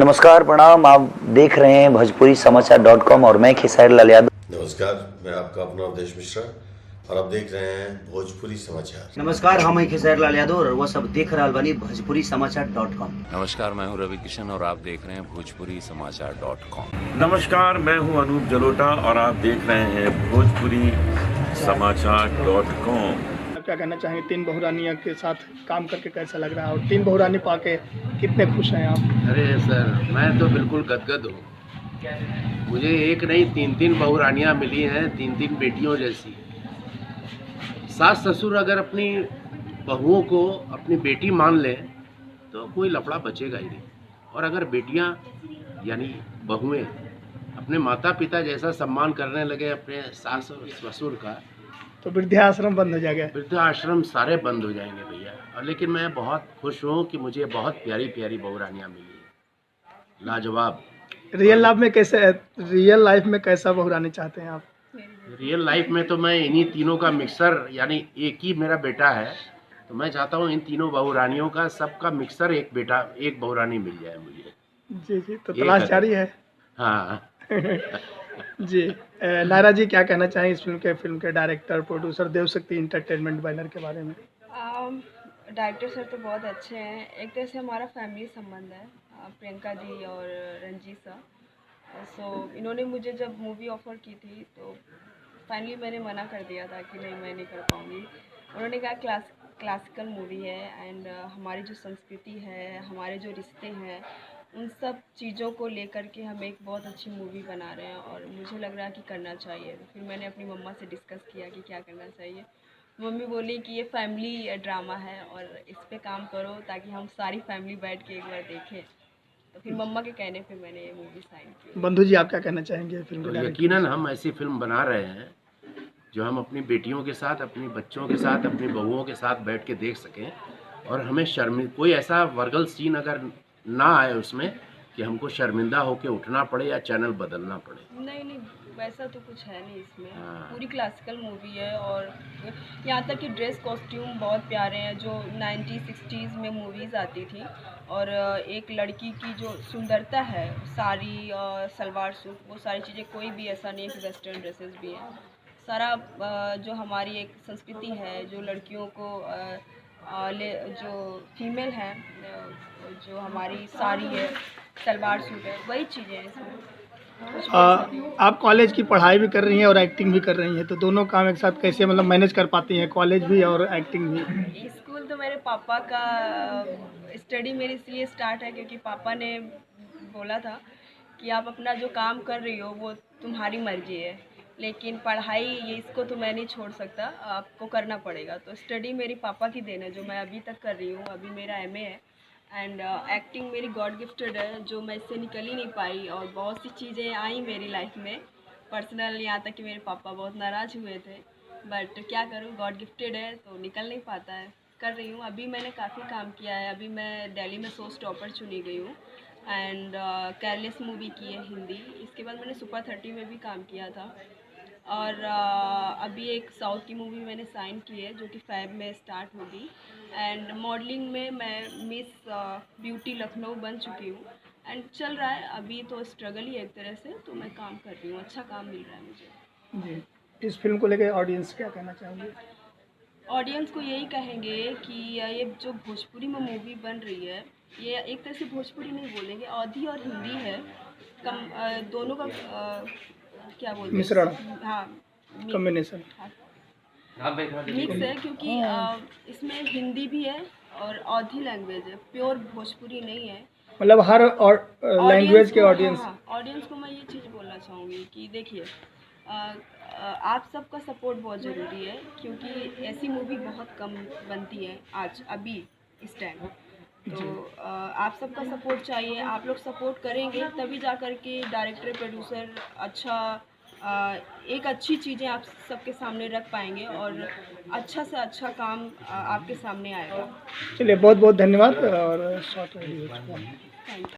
नमस्कार, प्रणाम। आप देख रहे हैं भोजपुरी समाचार.com और मैं खेसारी लाल यादव। नमस्कार, मैं आपका अपना अवधेश मिश्रा और आप देख रहे हैं भोजपुरी समाचार। नमस्कार, हम हैं खेसारी लाल यादव और वह सब देख रहल बानी भोजपुरी समाचार.com। नमस्कार, मैं हूं रवि किशन और आप देख रहे हैं भोजपुरी समाचार.com। नमस्कार, मैं हूं अनूप जलोटा और आप देख रहे हैं भोजपुरी समाचार.com। आप क्या कहना चाहेंगे, तीन बहुरानियों के साथ काम करके कैसा लग रहा है और तीन बहुरानी पाके कितने खुश हैं आप? अरे सर, मैं तो बिल्कुल गदगद हूँ। मुझे एक नहीं तीन तीन बहुरानियाँ मिली हैं, तीन तीन बेटियों जैसी। सास ससुर अगर अपनी बहुओं को अपनी बेटी मान लें तो कोई लफड़ा बचेगा ही नहीं। और अगर बेटियाँ यानी बहुएं अपने माता पिता जैसा सम्मान करने लगे अपने सास और ससुर का, तो वृद्धाश्रम बंद हो जाएगा। वृद्धाश्रम सारे बंद हो जाएंगे भैया। और लेकिन मैं बहुत खुश हूँ कि मुझे बहुत प्यारी प्यारी बहुरानियाँ मिली हैं, लाजवाब। रियल लाइफ में कैसा बहुरानी चाहते हैं आप? रियल लाइफ में तो मैं इन्हीं तीनों का मिक्सर, यानी एक ही मेरा बेटा है, तो मैं चाहता हूँ इन तीनों बहुरानियों का सबका मिक्सर एक बेटा एक बहुरानी मिल जाए मुझे। जी जी, तो तलाश जारी है। हाँ। जी, नायरा जी क्या कहना चाहेंगे इस फिल्म के डायरेक्टर प्रोड्यूसर देवशक्ति एंटरटेनमेंट बैनर के बारे में? डायरेक्टर सर तो बहुत अच्छे हैं। एक तरह से हमारा फैमिली संबंध है, प्रियंका जी और रंजीत सर। सो इन्होंने मुझे जब मूवी ऑफ़र की थी तो फाइनली मैंने मना कर दिया था कि नहीं, मैं नहीं कर पाऊँगी। उन्होंने कहा क्लासिकल मूवी है एंड हमारी जो संस्कृति है, हमारे जो रिश्ते हैं, उन सब चीज़ों को लेकर के हम एक बहुत अच्छी मूवी बना रहे हैं और मुझे लग रहा है कि करना चाहिए। फिर मैंने अपनी मम्मा से डिस्कस किया कि क्या करना चाहिए। मम्मी बोली कि ये फैमिली ड्रामा है और इस पे काम करो ताकि हम सारी फैमिली बैठ के एक बार देखें। तो फिर मम्मा के कहने पे मैंने ये मूवी साइन की। बंधु जी, आप क्या कहना चाहेंगे फिल्म के डायरेक्टर? यकीनन हम ऐसी फिल्म बना रहे हैं जो हम अपनी बेटियों के साथ, अपनी बच्चों के साथ, अपनी बहुओं के साथ बैठ के देख सकें और हमें कोई ऐसा वर्गल सीन अगर ना आए उसमें कि हमको शर्मिंदा होकर उठना पड़े या चैनल बदलना पड़े। नहीं, वैसा तो कुछ है नहीं इसमें। हाँ। पूरी क्लासिकल मूवी है और यहाँ तक कि ड्रेस कॉस्ट्यूम बहुत प्यारे हैं जो 90s 60s में मूवीज़ आती थी। और एक लड़की की जो सुंदरता है, साड़ी और सलवार सूट, वो सारी चीज़ें कोई भी ऐसा नहीं है कि वेस्टर्न ड्रेसेस भी हैं। सारा जो हमारी एक संस्कृति है, जो लड़कियों को जो फीमेल है, जो हमारी साड़ी है, सलवार सूट है, वही चीज़ें हैं इसमें। आप कॉलेज की पढ़ाई भी कर रही हैं और एक्टिंग भी कर रही हैं, तो दोनों काम एक साथ कैसे मतलब मैनेज कर पाती हैं, कॉलेज भी और एक्टिंग भी? स्कूल तो मेरे पापा का स्टडी मेरी इसलिए स्टार्ट है क्योंकि पापा ने बोला था कि आप अपना जो काम कर रही हो वो तुम्हारी मर्जी है, लेकिन पढ़ाई ये इसको तो मैं नहीं छोड़ सकता, आपको करना पड़ेगा। तो स्टडी मेरी पापा की देन है जो मैं अभी तक कर रही हूँ। अभी मेरा MA है एंड एक्टिंग मेरी गॉड गिफ्टेड है जो मैं इससे निकल ही नहीं पाई। और बहुत सी चीज़ें आई मेरी लाइफ में पर्सनल, यहाँ तक कि मेरे पापा बहुत नाराज़ हुए थे, बट क्या करूँ, गॉड गिफ्टेड है तो निकल नहीं पाता है। कर रही हूँ। अभी मैंने काफ़ी काम किया है। अभी मैं दिल्ली में शो स्टॉपर चुनी गई हूँ एंड केयरलेस मूवी की है हिंदी। इसके बाद मैंने सुपर 30 में भी काम किया था और अभी एक साउथ की मूवी मैंने साइन की है जो कि फ़ेब में स्टार्ट होगी। एंड मॉडलिंग में मैं मिस ब्यूटी लखनऊ बन चुकी हूँ एंड चल रहा है। अभी तो स्ट्रगल ही है एक तरह से, तो मैं काम कर रही हूँ, अच्छा काम मिल रहा है मुझे। जी, इस फिल्म को लेकर ऑडियंस क्या कहना चाहेंगे? ऑडियंस को यही कहेंगे कि ये जो भोजपुरी में मूवी बन रही है, ये एक तरह से भोजपुरी नहीं बोलेंगे, अवधी और हिंदी है, दोनों का क्या बोलते हैं, मिश्रण। हाँ, कॉम्बिनेशन। मिक्स है क्योंकि इसमें हिंदी भी है और अवधी लैंग्वेज है, प्योर भोजपुरी नहीं है। मतलब हर और लैंग्वेज के ऑडियंस। ऑडियंस को मैं ये चीज़ बोलना चाहूँगी कि देखिए, आप सबका सपोर्ट बहुत ज़रूरी है क्योंकि ऐसी मूवी बहुत कम बनती है आज अभी इस टाइम। तो आप सबका सपोर्ट चाहिए। आप लोग सपोर्ट करेंगे तभी जा कर के डायरेक्टर प्रोड्यूसर एक अच्छी चीज़ें आप सबके सामने रख पाएंगे और अच्छा से अच्छा काम आपके सामने आएगा। चलिए, बहुत बहुत धन्यवाद और शॉर्ट वीडियो। Thank you.